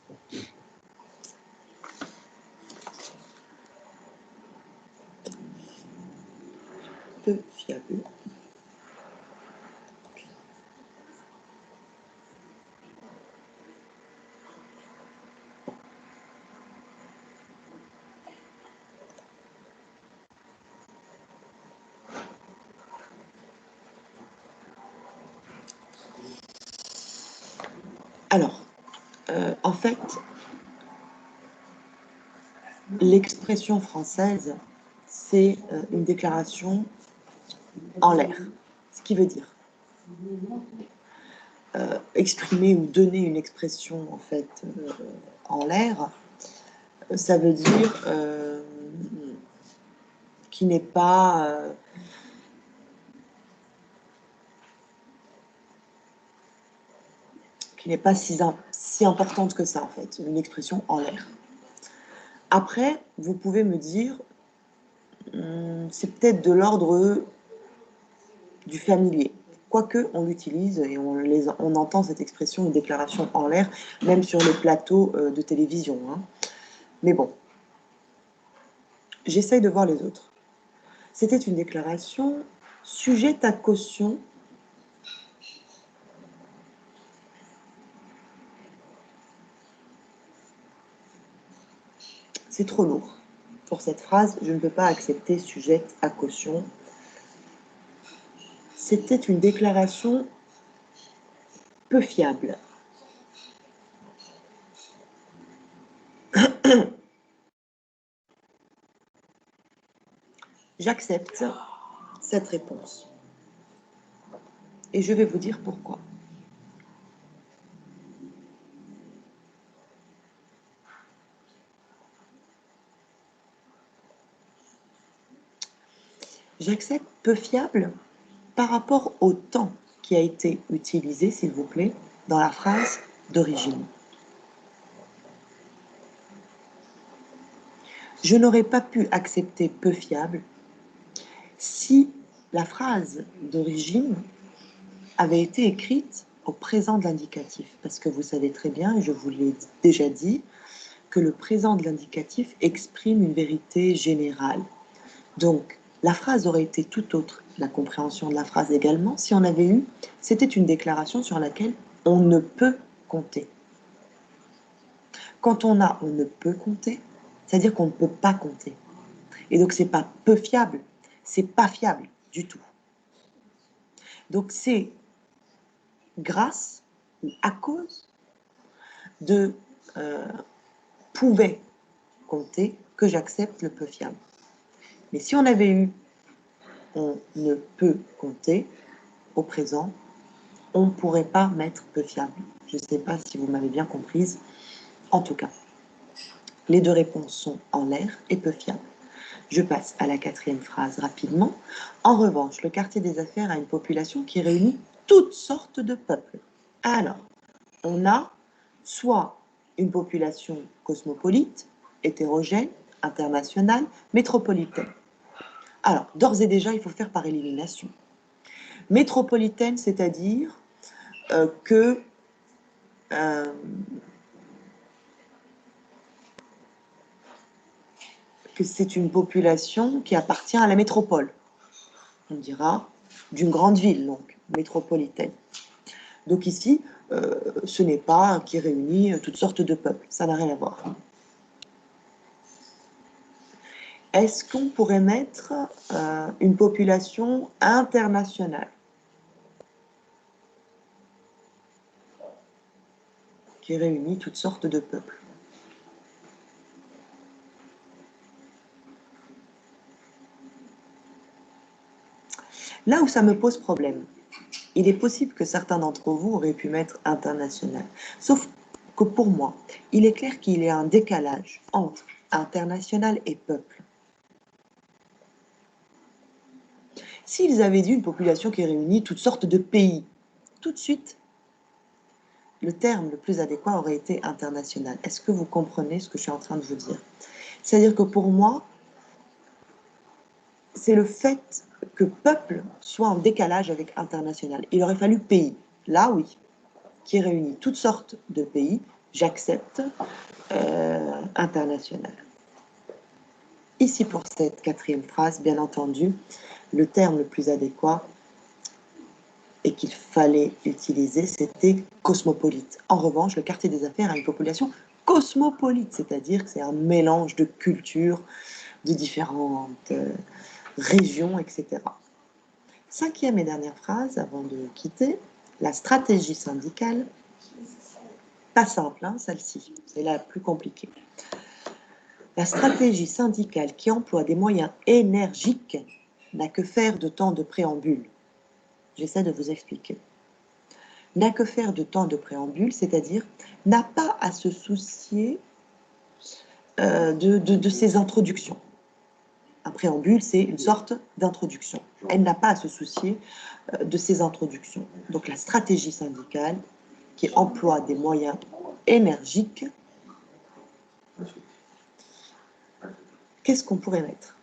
Speaker 2: Peu fiable. fait, l'expression française, c'est une déclaration en l'air. Ce qui veut dire exprimer ou donner une expression en fait en l'air, ça veut dire qui n'est pas si importante que ça en fait, une expression en l'air. Après, vous pouvez me dire, c'est peut-être de l'ordre du familier. Quoique, on l'utilise et on entend cette expression, une déclaration en l'air, même sur les plateaux de télévision. Hein. Mais bon, j'essaye de voir les autres. C'était une déclaration sujette à caution. C'est trop lourd. Pour cette phrase, je ne peux pas accepter sujette à caution. C'était une déclaration peu fiable. J'accepte cette réponse. Et je vais vous dire pourquoi. J'accepte peu fiable par rapport au temps qui a été utilisé, s'il vous plaît, dans la phrase d'origine. Je n'aurais pas pu accepter peu fiable si la phrase d'origine avait été écrite au présent de l'indicatif. Parce que vous savez très bien, et je vous l'ai déjà dit, que le présent de l'indicatif exprime une vérité générale. Donc, la phrase aurait été tout autre, la compréhension de la phrase également, si on avait eu, c'était une déclaration sur laquelle on ne peut compter. Quand on a on ne peut compter, c'est-à-dire qu'on ne peut pas compter. Et donc, c'est pas peu fiable, c'est pas fiable du tout. Donc, c'est grâce ou à cause de pouvait compter que j'accepte le peu fiable. Mais si on avait eu on ne peut compter au présent, on ne pourrait pas mettre peu fiable. Je ne sais pas si vous m'avez bien comprise. En tout cas, les deux réponses sont en l'air et peu fiable. Je passe à la quatrième phrase rapidement. En revanche, le quartier des affaires a une population qui réunit toutes sortes de peuples. Alors, on a soit une population cosmopolite, hétérogène, internationale, métropolitaine. Alors, d'ores et déjà, il faut faire par élimination. Métropolitaine, c'est-à-dire que c'est une population qui appartient à la métropole. On dira d'une grande ville, donc métropolitaine. Donc ici, ce n'est pas qui réunit toutes sortes de peuples. Ça n'a rien à voir. Est-ce qu'on pourrait mettre une population internationale qui réunit toutes sortes de peuples? Là où ça me pose problème, il est possible que certains d'entre vous auraient pu mettre international. Sauf que pour moi, il est clair qu'il y a un décalage entre international et peuple. S'ils avaient dit une population qui réunit toutes sortes de pays, tout de suite, le terme le plus adéquat aurait été international. Est-ce que vous comprenez ce que je suis en train de vous dire? C'est-à-dire que pour moi, c'est le fait que peuple soit en décalage avec international. Il aurait fallu pays. Là, oui, qui réunit toutes sortes de pays, j'accepte international. Ici, pour cette quatrième phrase, bien entendu, le terme le plus adéquat et qu'il fallait utiliser, c'était cosmopolite. En revanche, le quartier des affaires a une population cosmopolite, c'est-à-dire que c'est un mélange de cultures, de différentes régions, etc. Cinquième et dernière phrase, avant de quitter, la stratégie syndicale pas simple, hein, celle-ci. C'est la plus compliquée. La stratégie syndicale qui emploie des moyens énergiques n'a que faire de temps de préambule. J'essaie de vous expliquer. N'a que faire de temps de préambule, c'est-à-dire n'a pas à se soucier de ses introductions. Un préambule, c'est une sorte d'introduction. Elle n'a pas à se soucier de ses introductions. Donc la stratégie syndicale qui emploie des moyens énergiques, qu'est-ce qu'on pourrait mettre?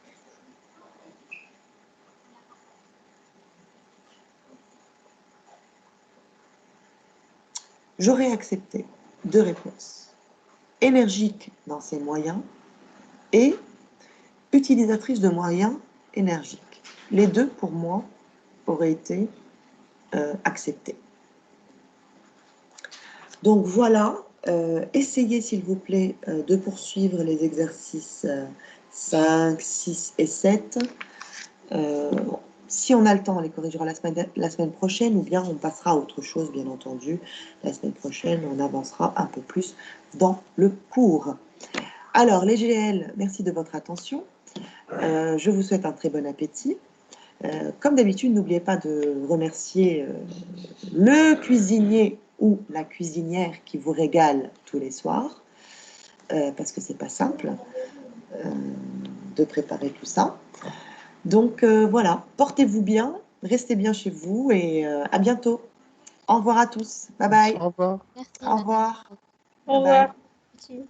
Speaker 2: J'aurais accepté deux réponses. Énergique dans ses moyens et utilisatrice de moyens énergiques. Les deux, pour moi, auraient été acceptés. Donc voilà, essayez s'il vous plaît de poursuivre les exercices 5, 6 et 7. Si on a le temps, on les corrigera la semaine prochaine, ou bien on passera à autre chose, bien entendu. La semaine prochaine, on avancera un peu plus dans le cours. Alors, les GL, merci de votre attention. Je vous souhaite un très bon appétit. Comme d'habitude, n'oubliez pas de remercier le cuisinier ou la cuisinière qui vous régale tous les soirs, parce que c'est pas simple de préparer tout ça. Donc voilà, portez-vous bien, restez bien chez vous et à bientôt. Au revoir à tous. Bye bye.
Speaker 4: Au revoir.
Speaker 5: Merci.
Speaker 2: Au revoir.
Speaker 5: Au
Speaker 2: Bye bye.
Speaker 5: revoir. Merci.